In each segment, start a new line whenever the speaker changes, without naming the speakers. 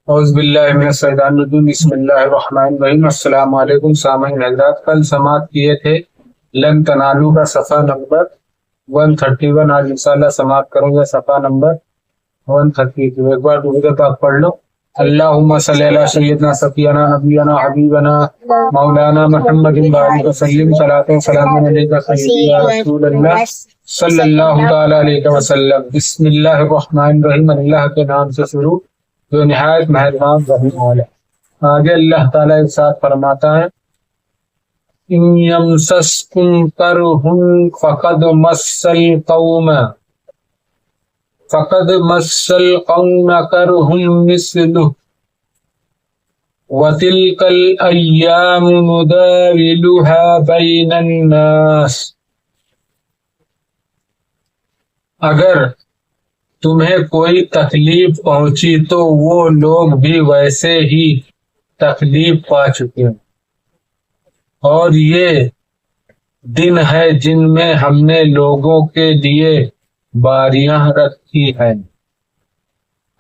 اعوذ باللہ من الشیطان الرجیم، بسم اللہ الرحمن الرحیم۔ السلام علیکم سامعین حضرات، کل سماعت کیے تھے لن تنالو کا صفحہ نمبر 131۔ آج انشاءاللہ سماعت کروں گا صفحہ نمبر 132۔ ایک بار درود پاک پڑھ لو۔ اللہم صلی علی سیدنا صفینا نبینا حبیبنا مولانا محمد بارک وسلم، صلاۃ و سلام علیک سیدی یا رسول اللہ صلی اللہ تعالی علیہ وسلم۔ بسم اللہ الرحمن الرحیم، اللہ کے نام سے شروع جو نہایت مہربان رحیم والا۔ آگے اللہ تعالیٰ ارشاد فرماتا ہے، ان یمسسکم کرہ فقد مس القوم کرہ مثلہ وتلک الایام نداولها بین الناس۔ اگر تمہیں کوئی تکلیف پہنچی تو وہ لوگ بھی ویسے ہی تکلیف پا چکے ہیں، اور یہ دن ہے جن میں ہم نے لوگوں کے لیے باریاں رکھی ہیں۔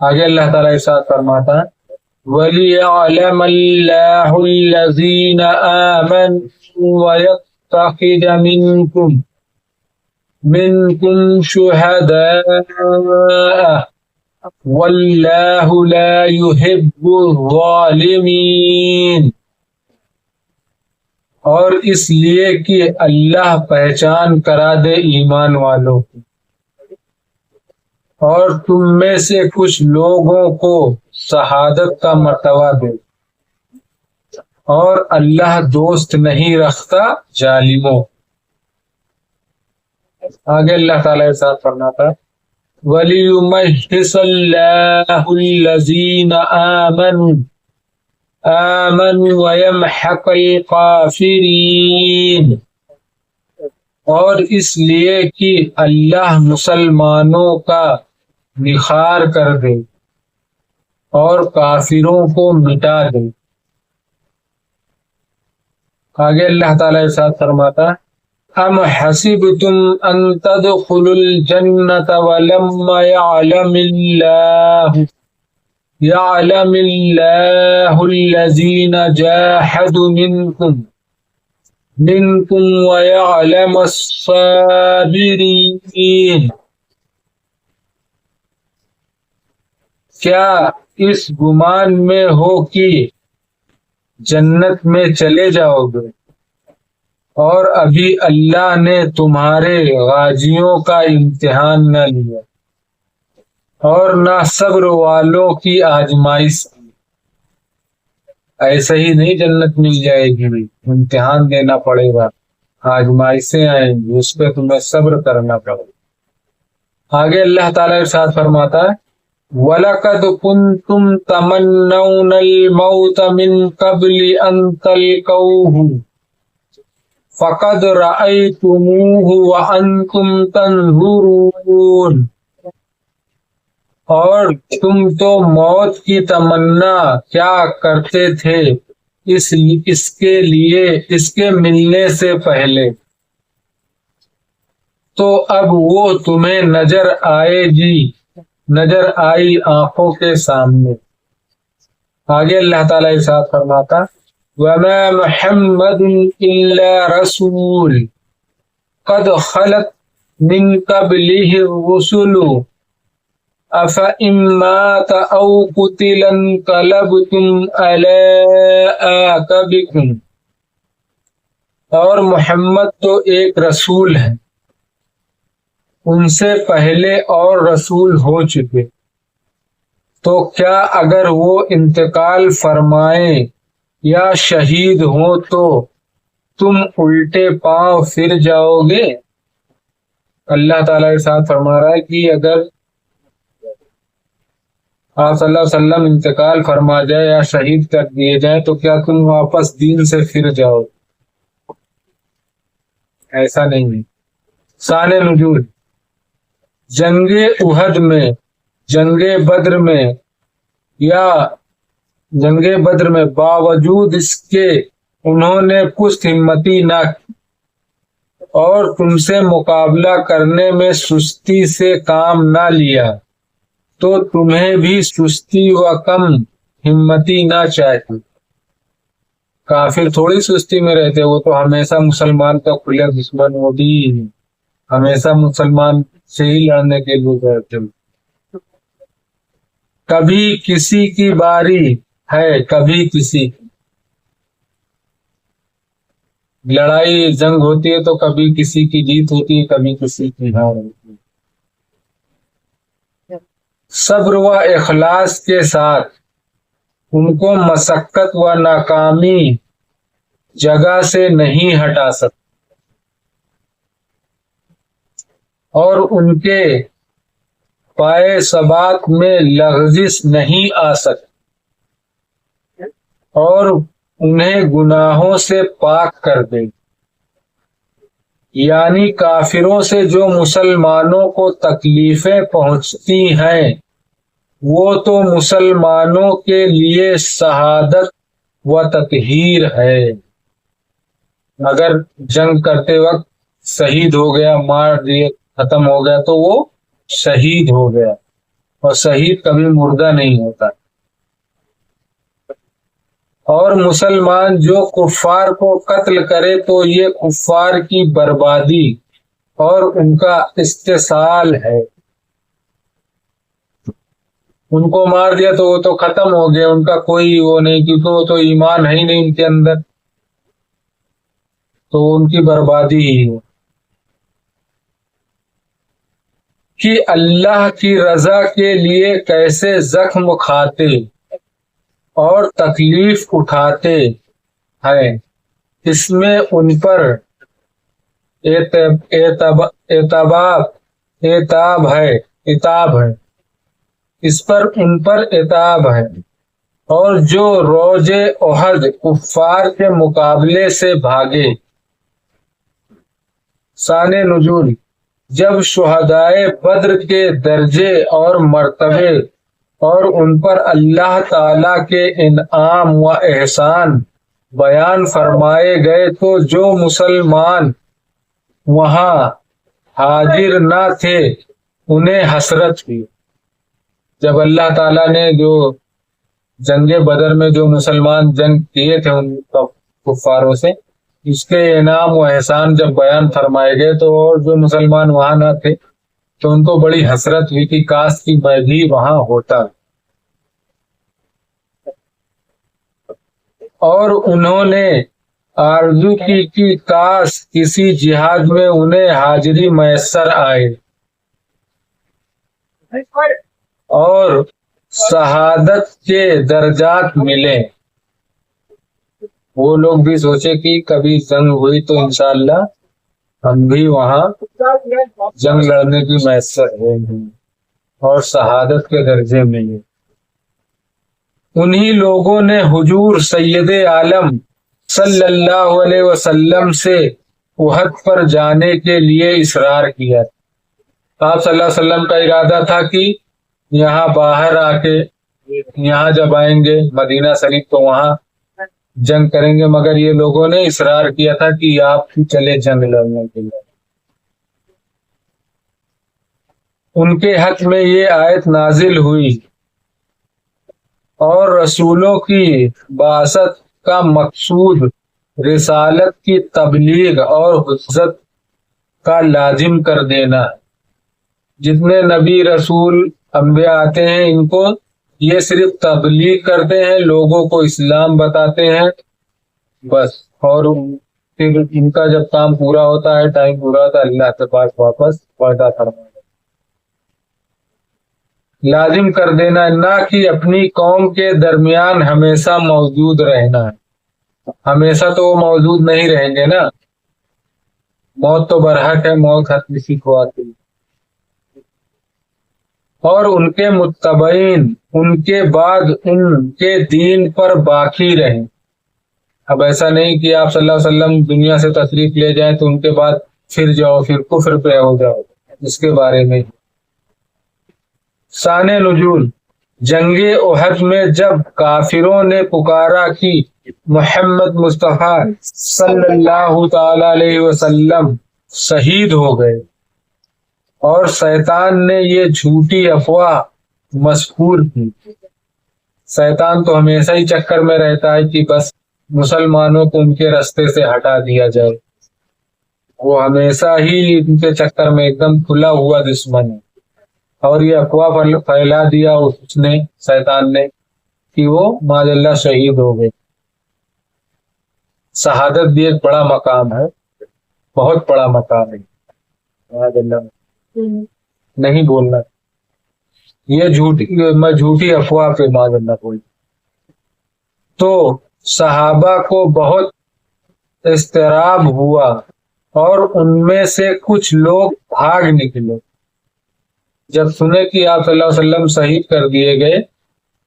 آگے اللہ تعالیٰ ارشاد فرماتا ہے، وَلِيَعْلَمَ اللَّهُ الَّذِينَ آمَنُوا وَيَتَّخِذَ منكم شهداء والله لا يحب الظالمين۔ اور اس لیے کہ اللہ پہچان کرا دے ایمان والوں کی، اور تم میں سے کچھ لوگوں کو شہادت کا مرتبہ دے، اور اللہ دوست نہیں رکھتا ظالموں۔ آگے اللہ تعالیٰ ارشاد فرماتا ہے، وَلِيُمَحِّصَ اللَّهُ الَّذِينَ آمَنُوا وَيَمْحَقَ الْكَافِرِينَ۔ اور اس لیے کہ اللہ مسلمانوں کا نکھار کر دے اور کافروں کو مٹا دے۔ آگے اللہ تعالیٰ ارشاد فرماتا ہے، ام حسبتم ان تدخلوا الجنة ولما يعلم الله الذين جاهدوا منكم ويعلم الصابرين۔ کیا اس گمان میں ہو کہ جنت میں چلے جاؤ گے، اور ابھی اللہ نے تمہارے غازیوں کا امتحان نہ لیا اور نہ صبر والوں کی آزمائش۔ ایسے ہی نہیں جنت مل جائے گی، امتحان دینا پڑے گا، آزمائشیں آئیں گی، اس پہ تمہیں صبر کرنا پڑے گا۔ آگے اللہ تعالیٰ ارشاد فرماتا ہے، وَلَقَدْ كُنْتُمْ تَمَنَّوْنَ الْمَوْتَ مِنْ قَبْلِ أَنْ تَلْقَوْهُ فَقَدْ رَأَيْتُمُوهُ وَأَنْتُمْ تَنْظُرُونَ۔ اور تم تو موت کی تمنا کیا کرتے تھے اس کے ملنے سے پہلے، تو اب وہ تمہیں نظر آئی آنکھوں کے سامنے۔ آگے اللہ تعالیٰ ارشاد فرماتا، وَمَا مُحَمَّدٌ إِلَّا رَسُولٌ قَدْ خَلَتْ مِن قَبْلِهِ الرُّسُلُ أَفَإِن مَّاتَ أَوْ قُتِلَ انقَلَبْتُمْ عَلَىٰ أَعْقَابِكُمْ۔ اور محمد تو ایک رسول ہے، ان سے پہلے اور رسول ہو چکے، تو کیا اگر وہ انتقال فرمائیں یا شہید ہوں تو تم الٹے پاؤں پھر جاؤ گے؟ اللہ تعالیٰ ارشاد فرما رہا ہے کہ اگر آپ صلی اللہ علیہ وسلم انتقال فرما جائے یا شہید کر دیے جائیں تو کیا تم واپس دین سے پھر جاؤ؟ ایسا نہیں ہے۔ شان نزول، جنگ احد میں، جنگ بدر میں باوجود اس کے انہوں نے پست ہمتی نہ کی اور تم سے مقابلہ کرنے میں سستی سے کام نہ لیا، تو تمہیں بھی سستی و کم ہمتی نہ چاہتی. کافر تھوڑی سستی میں رہتے، وہ تو ہمیشہ مسلمان کا کھلے دشمن، وہ بھی ہمیشہ مسلمان سے ہی لڑنے کے لیے رہتے. کبھی کسی کی باری ہے، کبھی کسی کی لڑائی جنگ ہوتی ہے، تو کبھی کسی کی جیت ہوتی ہے، کبھی کسی کی ہار ہوتی ہے. صبر و اخلاص کے ساتھ ان کو مشقت و ناکامی جگہ سے نہیں ہٹا سکتے، اور ان کے پائے ثبات میں لغزش نہیں آ سکتی، اور انہیں گناہوں سے پاک کر دے. یعنی کافروں سے جو مسلمانوں کو تکلیفیں پہنچتی ہیں، وہ تو مسلمانوں کے لیے شہادت و تطہیر ہے. اگر جنگ کرتے وقت شہید ہو گیا، مار دیے، ختم ہو گیا، تو وہ شہید ہو گیا، اور شہید کبھی مردہ نہیں ہوتا. اور مسلمان جو کفار کو قتل کرے تو یہ کفار کی بربادی اور ان کا استحصال ہے. ان کو مار دیا تو وہ تو ختم ہو گیا، ان کا کوئی وہ نہیں، کیونکہ وہ تو ایمان ہے ہی نہیں ان کے اندر، تو ان کی بربادی ہی ہے. کہ اللہ کی رضا کے لیے کیسے زخم کھاتے اور تکلیف اٹھاتے ہیں، اس میں ان پر عتاب ہے، اس پر ان پر عتاب ہے. اور جو روز احد کفار کے مقابلے سے بھاگے. شان نزول: جب شہدائے بدر کے درجے اور مرتبے اور ان پر اللہ تعالی کے انعام و احسان بیان فرمائے گئے، تو جو مسلمان وہاں حاضر نہ تھے انہیں حسرت ہوئی. جب اللہ تعالیٰ نے جو جنگ بدر میں جو مسلمان جنگ کیے تھے ان کفاروں سے، اس کے انعام و احسان جب بیان فرمائے گئے، تو اور جو مسلمان وہاں نہ تھے تو ان کو بڑی حسرت ہوئی کہ کاش کی میں بھی وہاں ہوتا. اور انہوں نے آرزو کی کہ کاش کسی جہاد میں انہیں حاضری میسر آئے اور شہادت کے درجات ملیں. وہ لوگ بھی سوچے کہ کبھی جنگ ہوئی تو انشاءاللہ ہم بھی وہاں جنگ لڑنے کی میسر ہوں گے اور شہادت کے درجے ملے. انہی لوگوں نے حضور سید عالم صلی اللہ علیہ وسلم سے احد پر جانے کے لیے اصرار کیا. آپ صلی اللہ علیہ وسلم کا ارادہ تھا کہ یہاں باہر آ کے، یہاں جب آئیں گے مدینہ شریف تو وہاں جنگ کریں گے، مگر یہ لوگوں نے اصرار کیا تھا کہ آپ بھی چلے جنگ لڑنے کے لیے. ان کے حق میں یہ آیت نازل ہوئی: اور رسولوں کی بعثت کا مقصود رسالت کی تبلیغ اور حفاظت کا لازم کر دینا ہے. جتنے نبی رسول انبیاء آتے ہیں، ان کو یہ صرف تبلیغ کرتے ہیں، لوگوں کو اسلام بتاتے ہیں بس، اور پھر ان کا جب کام پورا ہوتا ہے، ٹائم پورا ہوتا ہے، اللہ کے پاس واپس وعدہ فرماتے لازم کر دینا، نہ کہ اپنی قوم کے درمیان ہمیشہ موجود رہنا ہے. ہمیشہ تو وہ موجود نہیں رہیں گے نا، موت تو برحق ہے، موت ہر کسی کو آتی ہے. اور ان کے متبعین ان کے بعد ان کے دین پر باقی رہیں. اب ایسا نہیں کہ آپ صلی اللہ علیہ وسلم دنیا سے تشریف لے جائیں تو ان کے بعد پھر جاؤ، پھر کفر پہ ہو جاؤ، اس کے بارے میں. شان نزول: جنگ احد میں جب کافروں نے پکارا کہ محمد مصطفیٰ صلی اللہ تعالی علیہ وسلم شہید ہو گئے، اور شیطان نے یہ جھوٹی افواہ مسحور کی شیطان تو ہمیشہ ہی چکر میں رہتا ہے کہ بس مسلمانوں کو ان کے راستے سے ہٹا دیا جائے، وہ ہمیشہ ہی ان کے چکر میں ایک دم کھلا ہوا دشمن ہے۔ اور یہ افواہ پھیلا دیا اس نے، شیطان نے، کہ وہ معاذ اللہ شہید ہو گئے۔ شہادت بھی ایک بڑا مقام ہے، بہت بڑا مقام ہے، معاذ اللہ نہیں بولنا، یہ میں جھوٹی افواہ پہ معاذ اللہ بول۔ تو صحابہ کو بہت اضطراب ہوا اور ان میں سے کچھ لوگ بھاگ نکلے۔ جب سنے کہ آپ صلی اللہ علیہ وسلم شہید کر دیے گئے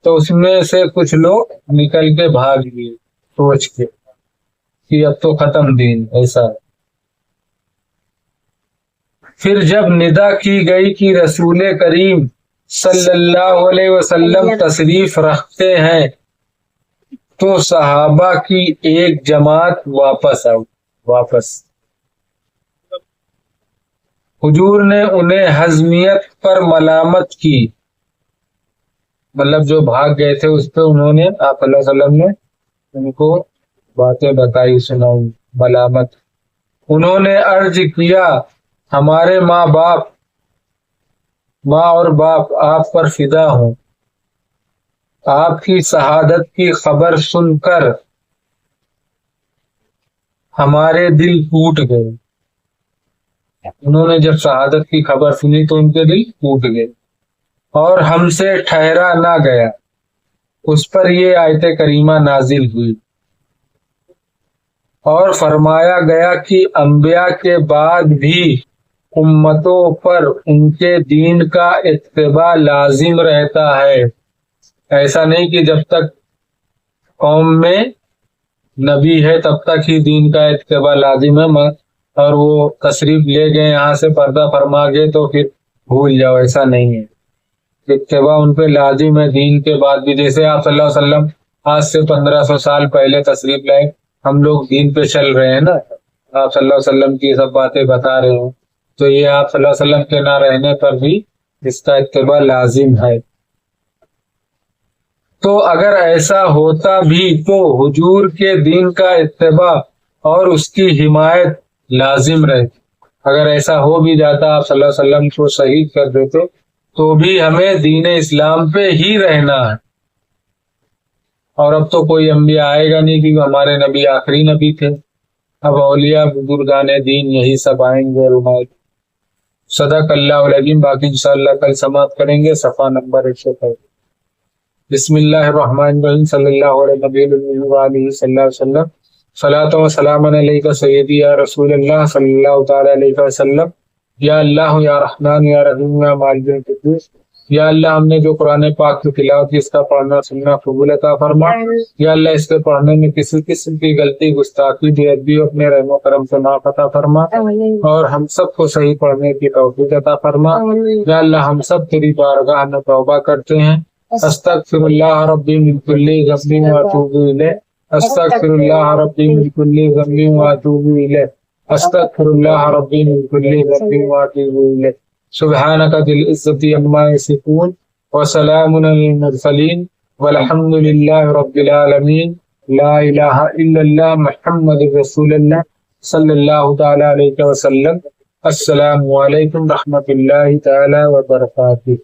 تو اس میں سے کچھ لوگ نکل کے بھاگ لیے، سوچ کے کہ اب تو ختم دین ایسا ہے۔ پھر جب ندا کی گئی کہ رسول کریم صلی اللہ علیہ وسلم تشریف رکھتے ہیں تو صحابہ کی ایک جماعت واپس حضور نے انہیں حزمیت پر ملامت کی، مطلب جو بھاگ گئے تھے اس پہ انہوں نے، آپ صلی اللہ علیہ وسلم نے ان کو باتیں بتائی، سنائی، ملامت۔ انہوں نے عرض کیا ہمارے ماں اور باپ آپ پر فدا ہوں، آپ کی شہادت کی خبر سن کر ہمارے دل ٹوٹ گئے۔ انہوں نے جب شہادت کی خبر سنی تو ان کے دل ٹوٹ گئے اور ہم سے ٹھہرا نہ گیا۔ اس پر یہ آیت کریمہ نازل ہوئی اور فرمایا گیا کہ انبیاء کے بعد بھی امتوں پر ان کے دین کا اتباع لازم رہتا ہے۔ ایسا نہیں کہ جب تک قوم میں نبی ہے تب تک ہی دین کا اتباع لازم ہے، اور وہ تشریف لے گئے یہاں سے پردہ فرما گئے تو پھر بھول جاؤ، ایسا نہیں ہے۔ اتباع ان پہ لازم ہے دین کے بعد بھی۔ جیسے آپ صلی اللہ علیہ وسلم آج سے 1500 سال پہلے تشریف لائے، ہم لوگ دین پہ چل رہے ہیں نا، آپ صلی اللہ علیہ وسلم کی سب باتیں بتا رہے ہوں، تو یہ آپ صلی اللہ علیہ وسلم کے نہ رہنے پر بھی اس کا اتباع لازم ہے۔ تو اگر ایسا ہوتا بھی تو حضور کے دین کا اتباع اور اس کی حمایت لازم رہتی۔ اگر ایسا ہو بھی جاتا، آپ صلی اللہ علیہ وسلم کو شہید کر دیتے، تو بھی ہمیں دین اسلام پہ ہی رہنا ہے۔ اور اب تو کوئی انبیاء آئے گا نہیں کیونکہ ہمارے نبی آخری نبی تھے، اب اولیاء بزرگان دین یہی سب آئیں گے۔ صدق اللہ العظیم۔ باقی انشاءاللہ کل سماعت کریں گے صفحہ نمبر 130۔ بسم اللہ الرحمن الرحیم۔ صلی اللہ علیہ نبی وآلہ صلی اللہ علیہ وسلم۔ صلاۃ و سلام علیک سیدی یا رسول اللہ صلی اللہ تعالی علیہ وسلم۔ یا اللہ یا رحمان یا رحیم یا مالک القدوس، یا اللہ ہم نے جو قرآن پاک کی تلاوت کی اس کا پڑھنا سننا قبول عطا فرما۔ یا اللہ اس کے پڑھنے میں کسی قسم کی غلطی، گستاخی، بے ادبی اپنے رحم و کرم سے معاف عطا فرما، اور ہم سب کو صحیح پڑھنے کی توفیق عطا فرما۔ یا اللہ ہم سب تیری بارگاہ میں توبہ کرتے ہیں۔ استغفر اللہ ربی من کل ذنب واتوب الیہ، استغفر اللہ ربی من کل ذنب واتوب الیہ، استغفر اللہ ربی من کل ذنب واتوب الیہ۔ سبحانک ذی العزۃ عما یصفون وسلام علی المرسلین والحمد للہ رب العالمین۔ لا الہ الا اللہ محمد رسول اللہ صلی اللہ تعالی علیہ وسلم۔ السلام علیکم رحمۃ اللہ تعالی وبرکاتہ۔